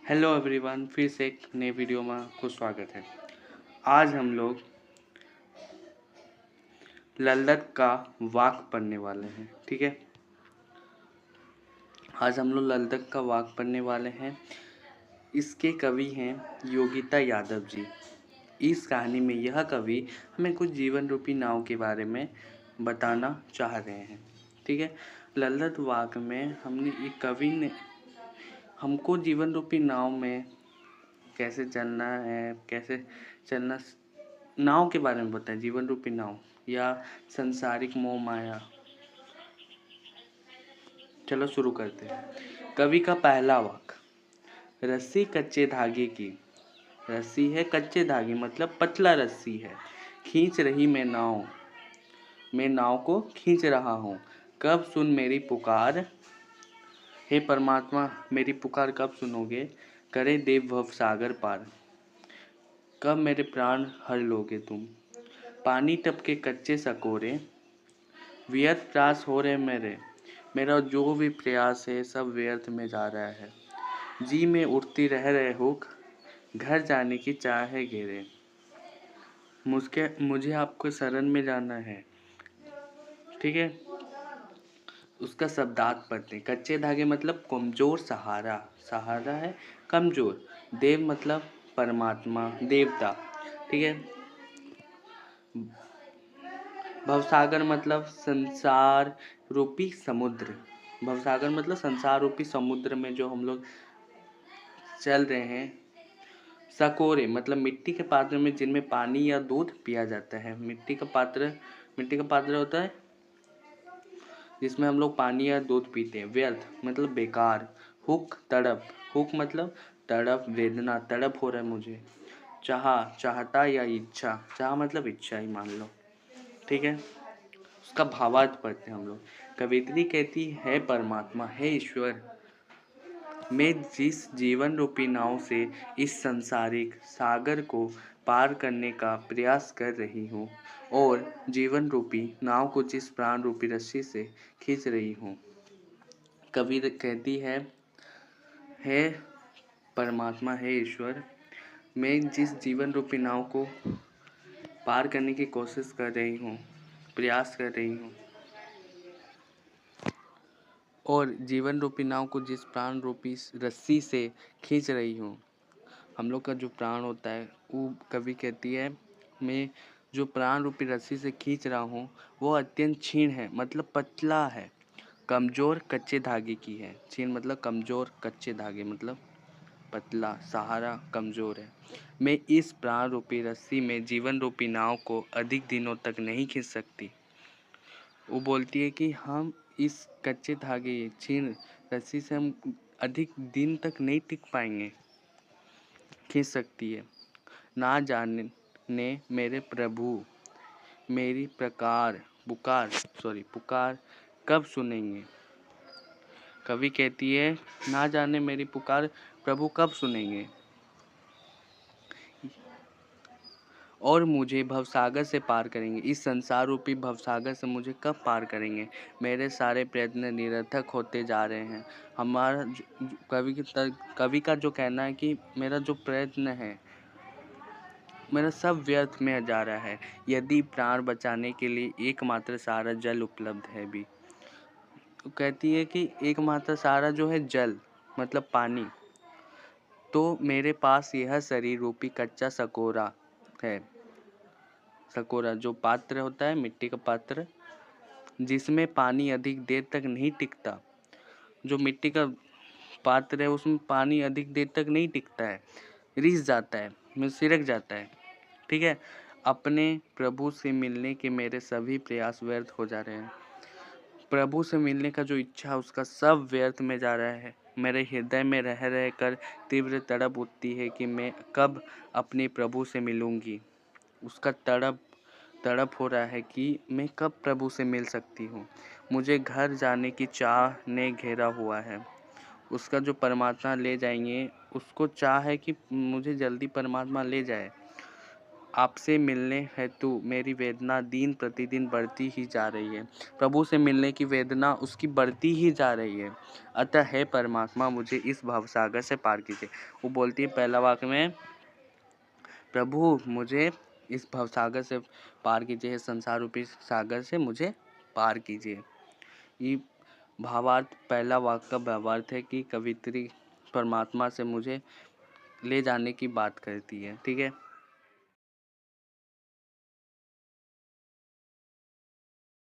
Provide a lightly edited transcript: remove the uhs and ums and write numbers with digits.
Hello everyone, फिर से एक नए वीडियो में आपको स्वागत है। आज हम लोग लल्लत का वाक पढ़ने वाले हैं। ठीक है, आज हम लोग लल्लत का वाक पढ़ने वाले हैं। इसके कवि हैं योगिता यादव जी। इस कहानी में यह कवि हमें कुछ जीवन रूपी नाव के बारे में बताना चाह रहे हैं। ठीक है, लल्लत वाक में हमने एक कवि ने हमको जीवन रूपी नाव में कैसे चलना है, कैसे चलना, नाव के बारे में बताया। जीवन रूपी नाव या संसारिक मोह माया। चलो शुरू करते हैं। कवि का पहला वाक्य, रस्सी कच्चे धागे की। रस्सी है कच्चे धागे मतलब पतला रस्सी है। खींच रही मैं नाव को खींच रहा हूँ। कब सुन मेरी पुकार, हे परमात्मा मेरी पुकार कब सुनोगे। करे देव भव सागर पार, कब मेरे प्राण हर लोगे तुम। पानी टपके कच्चे सकोरे, व्यर्थ प्रयास हो रहे मेरा जो भी प्रयास है सब व्यर्थ में जा रहा है। जी में उठती रह रहे हुक, घर जाने की चाह है घेरे। मुझे आपको शरण में जाना है। ठीक है, उसका शब्दार्थ पढ़ते हैं। कच्चे धागे मतलब कमजोर सहारा, सहारा है कमजोर। देव मतलब परमात्मा देवता। ठीक है, भवसागर मतलब संसार रूपी समुद्र। भवसागर मतलब संसार रूपी समुद्र में जो हम लोग चल रहे हैं। सकोरे मतलब मिट्टी के पात्र में जिनमें पानी या दूध पिया जाता है। मिट्टी का पात्र होता है जिसमें हम लोग पानी या दूध पीते हैं। व्यर्थ मतलब बेकार। हुक तड़प, हुक मतलब तड़प, वेदना, तड़प हो रहा है मुझे। चाहता या इच्छा, चाह मतलब इच्छा ही मान लो। ठीक है, उसका भावार्थ पढ़ते हैं हम लोग। कवित्री कहती है परमात्मा है ईश्वर, मैं जिस जीवन रूपी नाव से इस संसारिक सागर को पार करने का प्रयास कर रही हूँ और जीवन रूपी नाव को जिस प्राण रूपी रस्सी से खींच रही हूँ। कवि कहती है परमात्मा है ईश्वर, मैं जिस जीवन रूपी नाव को पार करने की कोशिश कर रही हूँ, प्रयास कर रही हूँ, और जीवन रूपी नाव को जिस प्राण रूपी रस्सी से खींच रही हूँ। हम लोग का जो प्राण होता है वो कवि कहती है मैं जो प्राण रूपी रस्सी से खींच रहा हूँ वो अत्यंत क्षीण है मतलब पतला है, कमज़ोर कच्चे धागे की है। क्षीण मतलब कमज़ोर, कच्चे धागे मतलब पतला, सहारा कमज़ोर है। मैं इस प्राण रूपी रस्सी में जीवन रूपी नाव को अधिक दिनों तक नहीं खींच सकती। वो बोलती है कि हम इस कच्चे धागे क्षीण रस्सी से हम अधिक दिन तक नहीं टिक पाएंगे, खींच सकती है। ना जाने मेरे प्रभु मेरी पुकार कब सुनेंगे। कवि कहती है ना जाने मेरी पुकार प्रभु कब सुनेंगे और मुझे भवसागर से पार करेंगे। इस संसार रूपी भवसागर से मुझे कब पार करेंगे। मेरे सारे प्रयत्न निरर्थक होते जा रहे हैं। हमारा कवि का जो कहना है कि मेरा जो प्रयत्न है मेरा सब व्यर्थ में जा रहा है। यदि प्राण बचाने के लिए एकमात्र सहारा जल उपलब्ध है भी, तो कहती है कि एकमात्र सहारा जो है जल मतलब पानी, तो मेरे पास यह शरीर रूपी कच्चा सकोरा है। सकोरा जो पात्र होता है, मिट्टी का पात्र जिसमें पानी अधिक देर तक नहीं टिकता। जो मिट्टी का पात्र है उसमें पानी अधिक देर तक नहीं टिकता है, रिस जाता है, में सिरक जाता है। ठीक है, अपने प्रभु से मिलने के मेरे सभी प्रयास व्यर्थ हो जा रहे हैं। प्रभु से मिलने का जो इच्छा उसका सब व्यर्थ में जा रहा है। मेरे हृदय में रह कर तीव्र तड़प उठती है कि मैं कब अपने प्रभु से मिलूंगी। उसका तड़प हो रहा है कि मैं कब प्रभु से मिल सकती हूँ। मुझे घर जाने की चाह ने घेरा हुआ है। उसका जो परमात्मा ले जाएंगे उसको चाह है कि मुझे जल्दी परमात्मा ले जाए। आपसे मिलने हेतु मेरी वेदना दिन प्रतिदिन बढ़ती ही जा रही है। प्रभु से मिलने की वेदना उसकी बढ़ती ही जा रही है। अतः हे परमात्मा मुझे इस भवसागर से पार कीजिए। वो बोलती है पहला वाक्य में, प्रभु मुझे इस भवसागर से पार कीजिए, संसार रूपी सागर से मुझे पार कीजिए। ये भावार्थ, पहला वाक्य का भावार्थ है कि कवित्री परमात्मा से मुझे ले जाने की बात करती है। ठीक है।